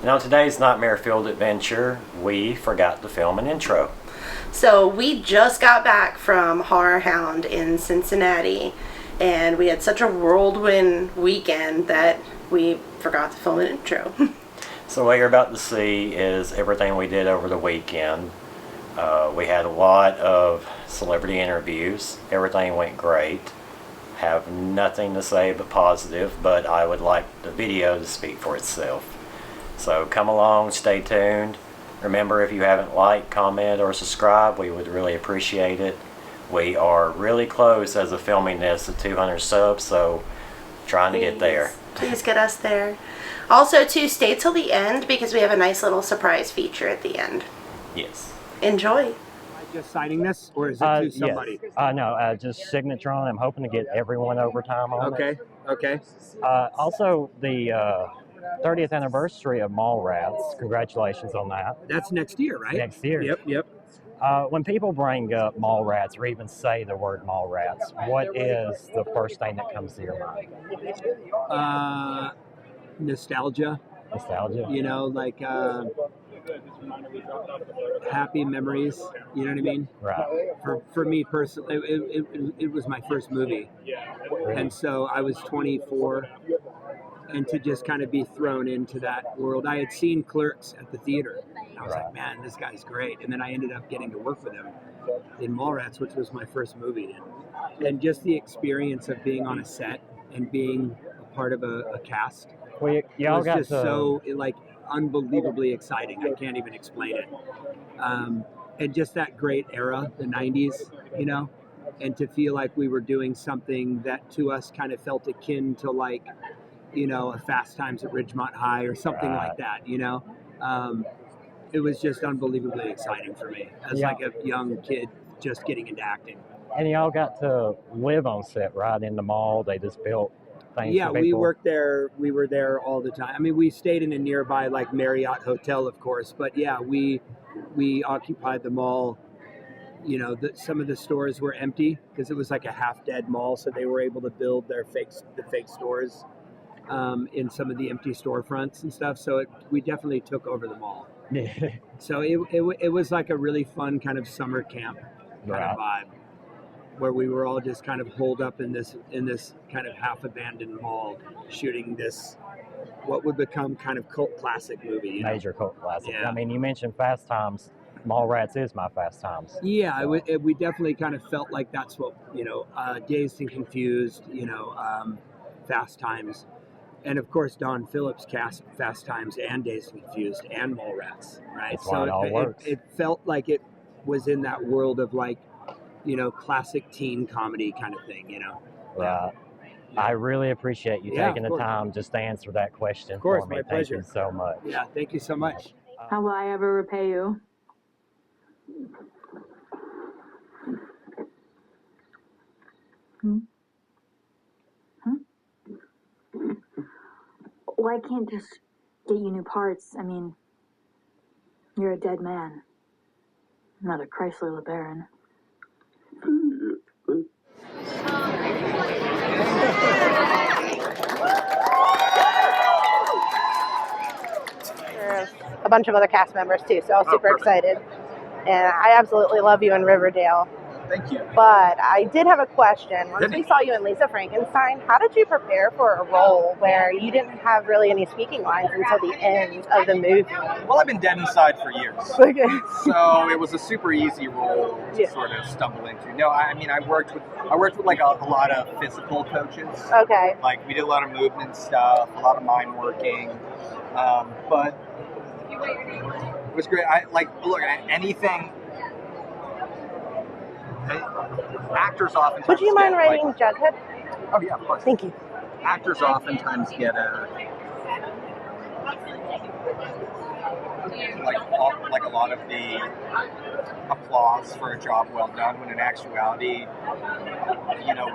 And on today's Nightmare Filled Adventure, we forgot to film an intro. So we just got back from HorrorHound in Cincinnati, and we had such a whirlwind weekend that we forgot to film an intro. So what you're about to see is everything we did over the weekend. We had a lot of celebrity interviews. Everything went great. Have nothing to say but positive, but I would like the video to speak for itself. So come along, stay tuned. Remember, if you haven't liked, comment, or subscribed, we would really appreciate it. We are really close as of filming this to 200 subs, so trying to get there. Please get us there. Also, too, stay till the end because we have a nice little surprise feature at the end. Yes. Enjoy. Am I just signing this, or is it to somebody? Yes. No, just signature on. I'm hoping to get everyone overtime on it. Okay. Also, the 30th anniversary of Mallrats. Congratulations on that. That's next year, right? Next year. Yep. When people bring up Mallrats or even say the word Mallrats, what is the first thing that comes to your mind? Nostalgia. Nostalgia? You know, like happy memories. You know what I mean? Right. For me personally, it was my first movie. And so I was 24. And to just kind of be thrown into that world. I had seen Clerks at the theater. I was like, man, this guy's great. And then I ended up getting to work with him in Mallrats, which was my first movie. And just the experience of being on a set and being a part of a cast was just so unbelievably exciting. I can't even explain it. And just that great era, the 90s, you know, and to feel like we were doing something that to us kind of felt akin to like, you know, a Fast Times at Ridgemont High or something like that, you know. It was just unbelievably exciting for me as like a young kid just getting into acting. And y'all got to live on set, right, in the mall. They just built things for people. We worked there. We were there all the time. I mean, we stayed in a nearby like Marriott hotel, of course, but yeah, we occupied the mall. You know, some of the stores were empty because it was like a half-dead mall, so they were able to build the fake stores in some of the empty storefronts and stuff. So we definitely took over the mall. So it was like a really fun kind of summer camp kind of vibe, where we were all just kind of holed up in this kind of half abandoned mall, shooting this what would become kind of cult classic movie. Major cult classic. Yeah. I mean, you mentioned Fast Times. Mallrats is my Fast Times. Yeah, so. We definitely kind of felt like that's what, you know, Dazed and Confused, you know, Fast Times. And of course, Don Phillips cast Fast Times and Dazed and Confused and Mallrats, right? That's why it all works. It felt like it was in that world of like, you know, classic teen comedy kind of thing, you know? Right. Yeah. I really appreciate you taking the time just to answer that question for me. My pleasure. Thank you so much. Yeah, thank you so much. How will I ever repay you? Well, I can't just get you new parts. I mean, you're a dead man. Not a Chrysler LeBaron. There's a bunch of other cast members too, so I was super excited. And I absolutely love you in Riverdale. Thank you. But I did have a question. Once we saw you in Lisa Frankenstein, how did you prepare for a role where you didn't have really any speaking lines until the end of the movie? Well, I've been dead inside for years. Okay. So it was a super easy role to sort of stumble into. No, I mean, I worked with like a lot of physical coaches. Okay. Like we did a lot of movement stuff, a lot of mind working. But it was great. Anything. Actors oftentimes. Would you mind writing Jughead? Oh yeah, of course. Thank you. Actors oftentimes get like a lot of the applause for a job well done. When in actuality, you know,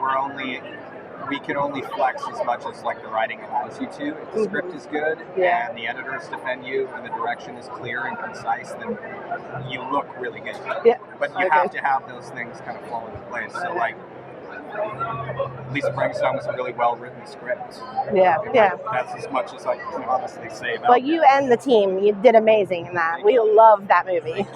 we can only flex as much as like the writing allows you to. If the script is good and the editors defend you and the direction is clear and concise, then you look really good. Yeah. But you have to have those things kind of fall into place. So like Lisa Bringstone was a really well-written script. Yeah, yeah. That's as much as I can honestly say about But it. you and the team, you did amazing in that. We love that movie.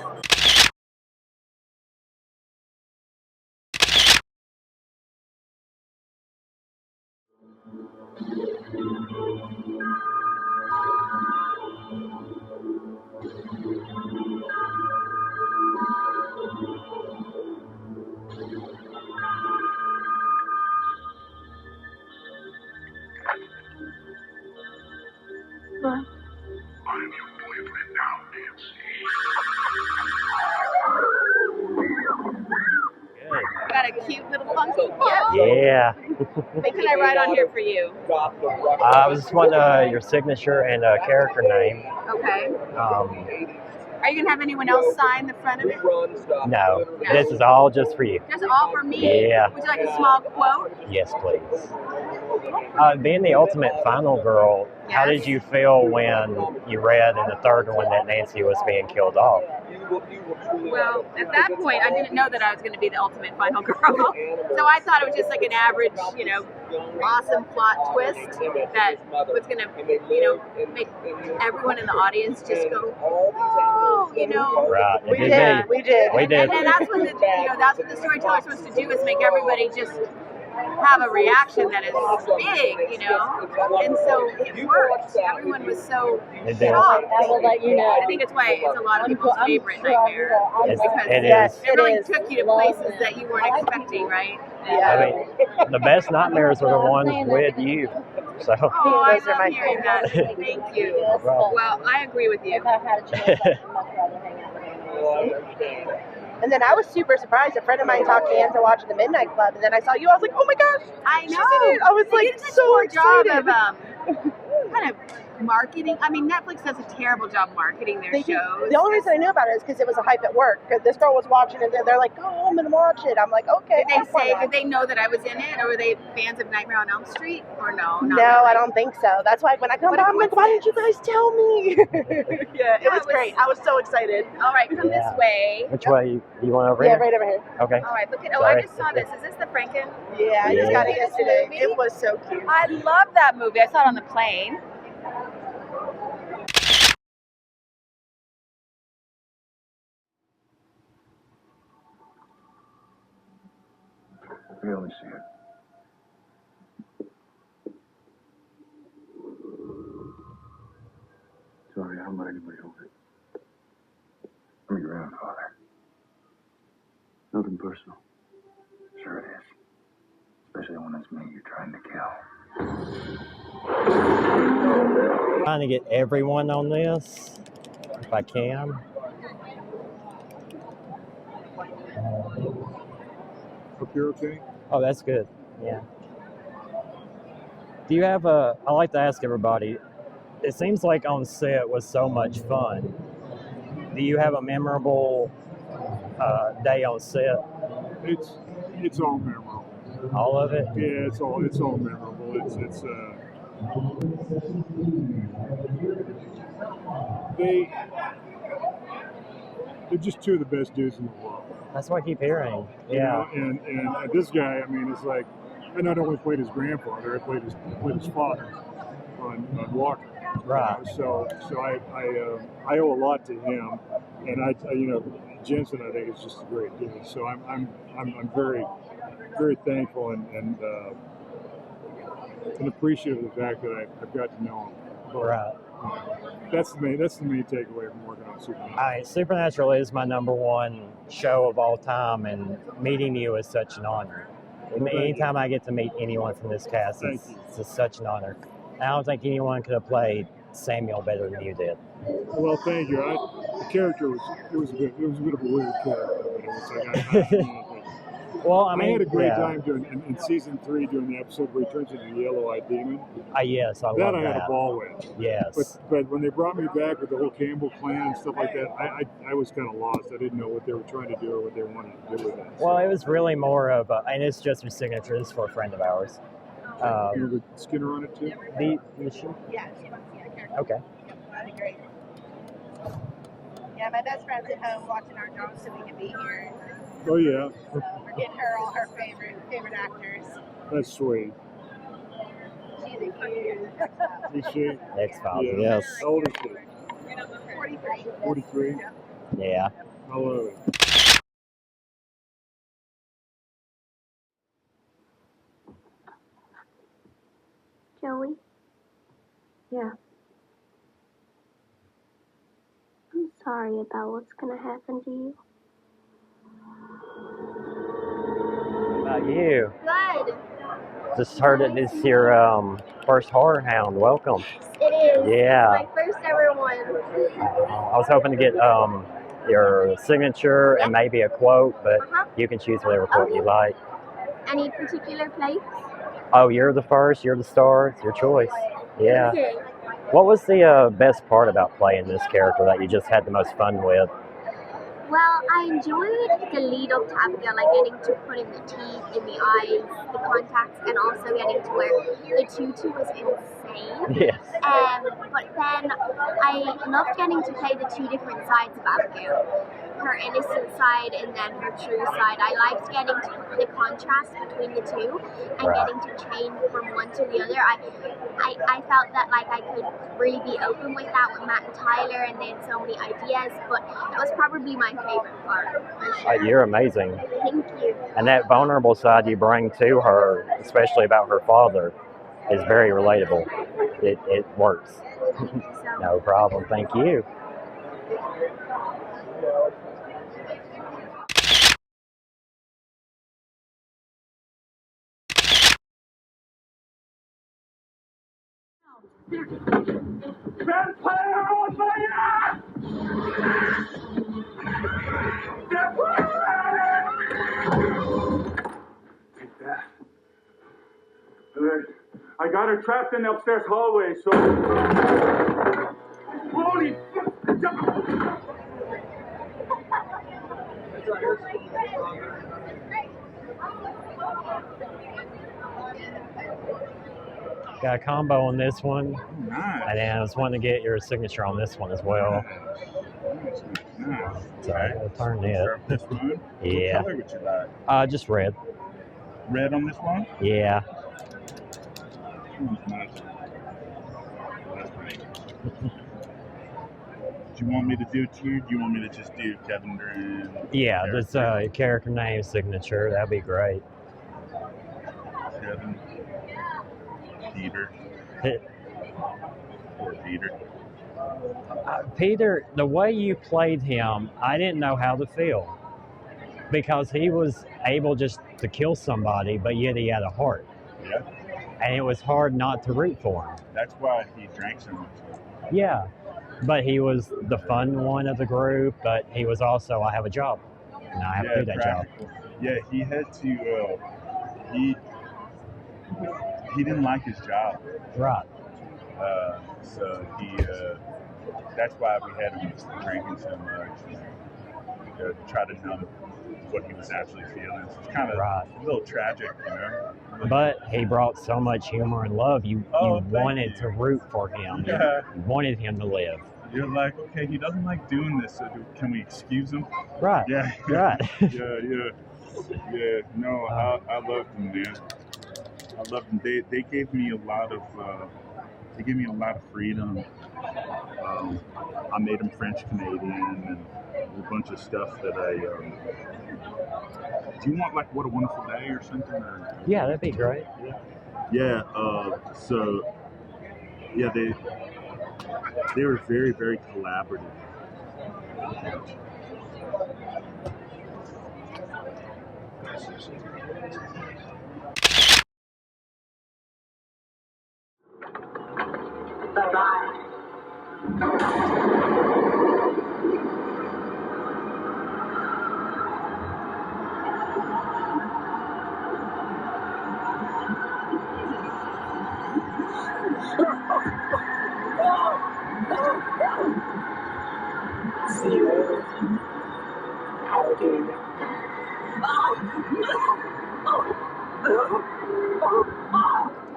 What? Got a cute little funky. Yeah. What can I write on here for you? I was just wanting your signature and character name. Okay. Um, Are you gonna have anyone else sign the front of it? no, this is all just for you. Just all for me? Yeah. Would you like a small quote? Yes, please. Being the ultimate final girl, how did you feel when you read in the third one that Nancy was being killed off? Well, at that point, I didn't know that I was going to be the ultimate final girl. So I thought it was just like an average, awesome plot twist that was going to, make everyone in the audience just go, oh, Right. We did. We did. And that's what that's what the storyteller's supposed to do, is make everybody just have a reaction that is big, and so it worked. Everyone was so shocked. I will let you know. I think it's why it's a lot of people's favorite nightmare. It really is. took you to places that you weren't expecting, right? I mean, the best nightmares are the ones with you. So. Oh, I Those are love my hearing that. Thank you. problem. Well, I agree with you. If I had a chance, I'd much rather hang out with him. And then I was super surprised. A friend of mine talked me into watching The Midnight Club, and then I saw you. I was like, oh my gosh, I she's know. in it. I was They like did such a so poor job excited. of kind of marketing. I mean, Netflix does a terrible job marketing their They do. shows. The only reason I knew about it is because it was a hype at work. Because this girl was watching it, and they're like, go home and watch it. I'm like, okay. Did they know that I was in it, or were they fans of Nightmare on Elm Street, or no? No, Not really? I don't think so. That's why when I come What a back, I'm like, why didn't you guys tell me? Yeah, it was great. I was so excited. All right, come this way. Which way? You want over Yeah, here? right over here. Okay. All right, look at. Sorry. I just saw this. Is this the Franken? Yeah, I just got it Yeah. yesterday. It was so cute. I love that movie. I saw it on the plane. Let me see it. Sorry, I don't let anybody hold it. I'm your grandfather. Nothing personal. Sure it is. Especially when it's me you're trying to kill. Trying to get everyone on this, if I can. Hope you're okay. Oh, that's good. Yeah. Do you have I like to ask everybody, it seems like on set was so much fun. Do you have a memorable day on set? It's all memorable. All of it? Yeah, it's all memorable. They're just two of the best dudes in the world. That's what I keep hearing. You Yeah. know? And this guy, I mean, it's like, I not only played his grandfather, I played his father on Walker. Right. So I owe a lot to him, and Jensen I think is just a great dude. So I'm very very thankful and appreciative of the fact that I've got to know him. But, Right. That's the main takeaway from working on Supernatural. All right, Supernatural is my #1 show of all time, and meeting you is such an honor. Anytime I get to meet anyone from this cast, it's just such an honor. I don't think anyone could have played Samuel better than you did. Well, thank you. The character was a bit of a weird character, but it was like Well, I mean, had a great yeah. time doing in season 3 doing the episode where he turns into the yellow-eyed demon. Yes, I love That that. I had a ball with. Yes. But when they brought me back with the whole Campbell clan and stuff like that, I was kind of lost. I didn't know what they were trying to do or what they wanted to do with it. Well, it was really more of and it's just a signature. This is for a friend of ours. You have a Skinner on it too? The machine? Yeah, she wants to see the character. Okay. That'd be great. Yeah, my best friend's at home watching our dogs so we can be here. Oh yeah, Or get her all her favorite actors. that's sweet. She's a cute. Is she? X-Files, Yeah. yes. How old is she? 43. 43. Yeah. I love it. Joey? Yeah. I'm sorry about what's gonna happen to you. How about you? Good. Just heard that this is your first HorrorHound. Welcome. It is. Yeah. It's my first ever one. I was hoping to get your signature and maybe a quote, but you can choose whatever quote you like. Any particular place? Oh, you're the first. You're the star. It's your choice. Yeah. Okay. What was the best part about playing this character that you just had the most fun with? Well, I enjoyed the lead up to Abigail, like getting to put in the teeth, in the eyes, the contacts, and also getting to wear the tutu was insane. Yes. But then I loved getting to play the two different sides of Abigail. Her innocent side and then her true side. I liked getting to the contrast between the two and getting to change from one to the other. I felt that like I could really be open with that with Matt and Tyler, and they had so many ideas, but that was probably my favorite part. For sure. You're amazing. Thank you. And that vulnerable side you bring to her, especially about her father, is very relatable. It works. No problem. Thank you. Vampire on fire! Take that. Good. I got her trapped in the upstairs hallway, so... Holy fuck! Got a combo on this one. Nice. And then I was wanting to get your signature on this one as well. Nice. So I'll turn it. This one? Yeah. What color would you like? Just red. Red on this one? Yeah. Nice. That's nice. Do you want me to do it too? Do you want me to just do Kevin Durant? Yeah, just character name, signature. That'd be great. Kevin. Peter. Or Peter. Peter, the way you played him, I didn't know how to feel. Because he was able just to kill somebody, but yet he had a heart. Yeah. And it was hard not to root for him. That's why he drank so much. Yeah. But he was the fun one of the group, but he was also, I have a job. And I have to do that practical. job. Yeah, he had to, he didn't like his job. Right. So he, that's why we had him drinking so much. To try to numb what he was actually feeling. So it's kind of a little tragic, you know? But he brought so much humor and love. You wanted to root for him. Yeah. You wanted him to live. You're like, okay, he doesn't like doing this, so can we excuse him? Right. Yeah. Right. Yeah. No, I loved him, man. I loved them. They gave me a lot of freedom. I made them French Canadian and a bunch of stuff that I. Do you want like What a Wonderful Day or something? Or, yeah, that'd be great. Yeah. So yeah, they were very, very collaborative.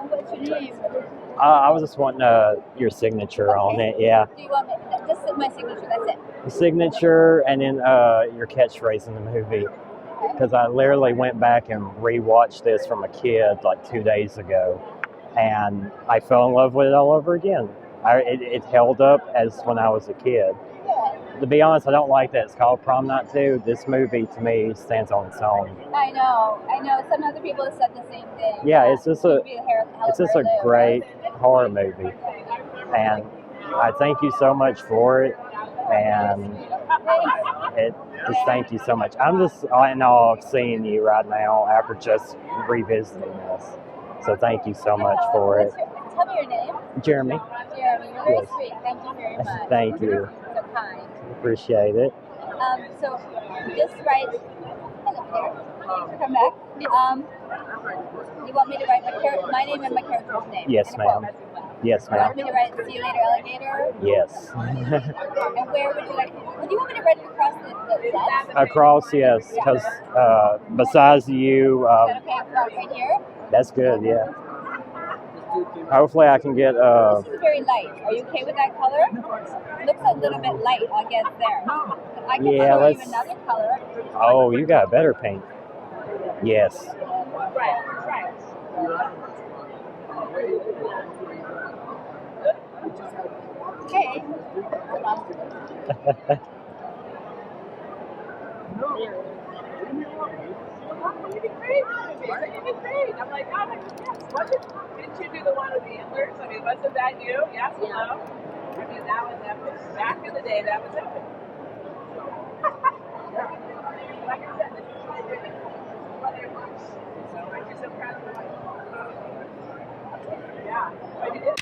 What's your name? I was just wanting your signature on it, yeah. Do you want me, just my signature, that's it. The signature and then your catchphrase in the movie. because I literally went back and rewatched this from a kid like 2 days ago, and I fell in love with it all over again. It held up as when I was a kid. To be honest, I don't like that it's called Prom Night 2. This movie, to me, stands on its own. I know. Some other people have said the same thing. Yeah, it's just a great right? horror movie, and I thank you so much for it. And just thank you so much. I'm just in awe of seeing you right now after just revisiting this. So thank you so much for it. Tell me your name. Jeremy. Jeremy, you're very Yes. sweet. Thank you very much. Thank you. You're so kind. Appreciate it. So this right, hello there. Come back. You want me to write my name and my character's name? Yes, ma'am. Yes, You want ma'am. me to write "See you later, alligator"? Yes. And where would you like? Would you want me to write it across the set? Across, yes, because besides you, Is that okay? Across right here. that's good. Yeah. Hopefully, I can get. This is very light. Are you okay with that color? Looks a little bit light. I'll get there. I can Yeah, show you let's. another color. Oh, you got better paint. Yes. Right. Okay. I'm like, oh my goodness, didn't you do the one with the antlers? I mean, wasn't that you? Yes, hello. I mean, that was epic. Back in the day, that was epic. Like I said, this is what it was. So I'm just so proud of you. Yeah, but you did.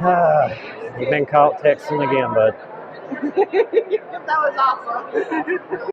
You've been caught texting again, bud. That was awesome.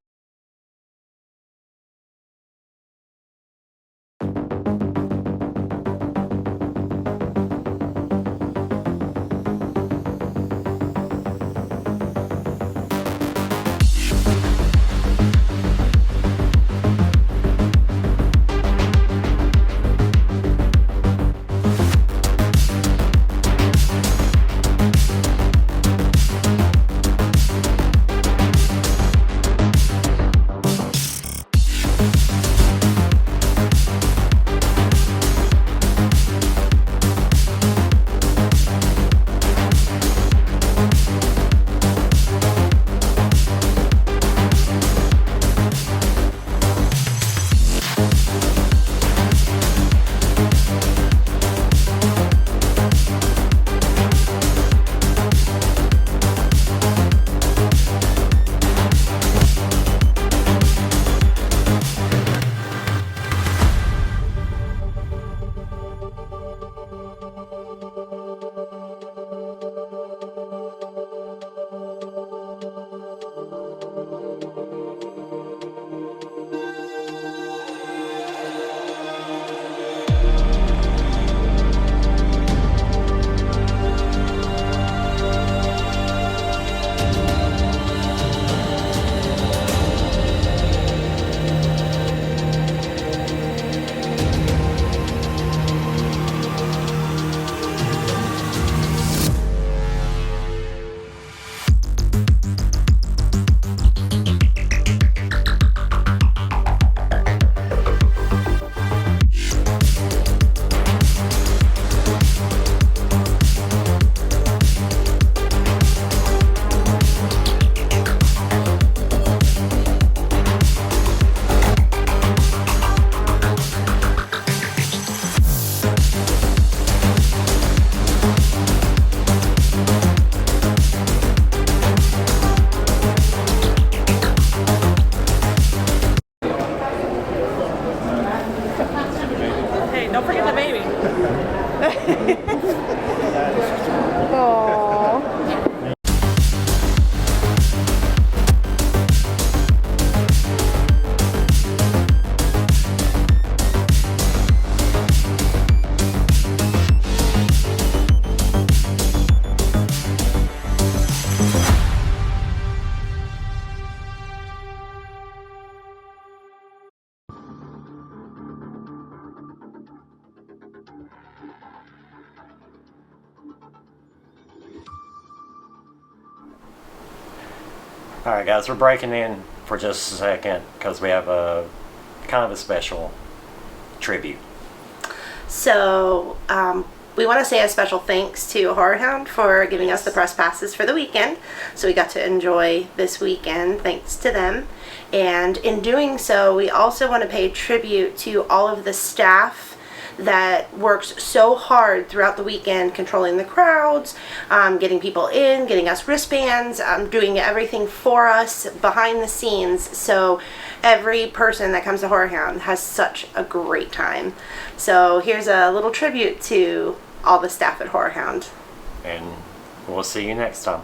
Hey, don't forget the baby. Alright guys, we're breaking in for just a second because we have a kind of a special tribute. So, we want to say a special thanks to HorrorHound for giving us the press passes for the weekend. So we got to enjoy this weekend thanks to them. And in doing so, we also want to pay tribute to all of the staff that works so hard throughout the weekend, controlling the crowds, getting people in, getting us wristbands, doing everything for us behind the scenes. So every person that comes to HorrorHound has such a great time. So here's a little tribute to all the staff at HorrorHound. And we'll see you next time.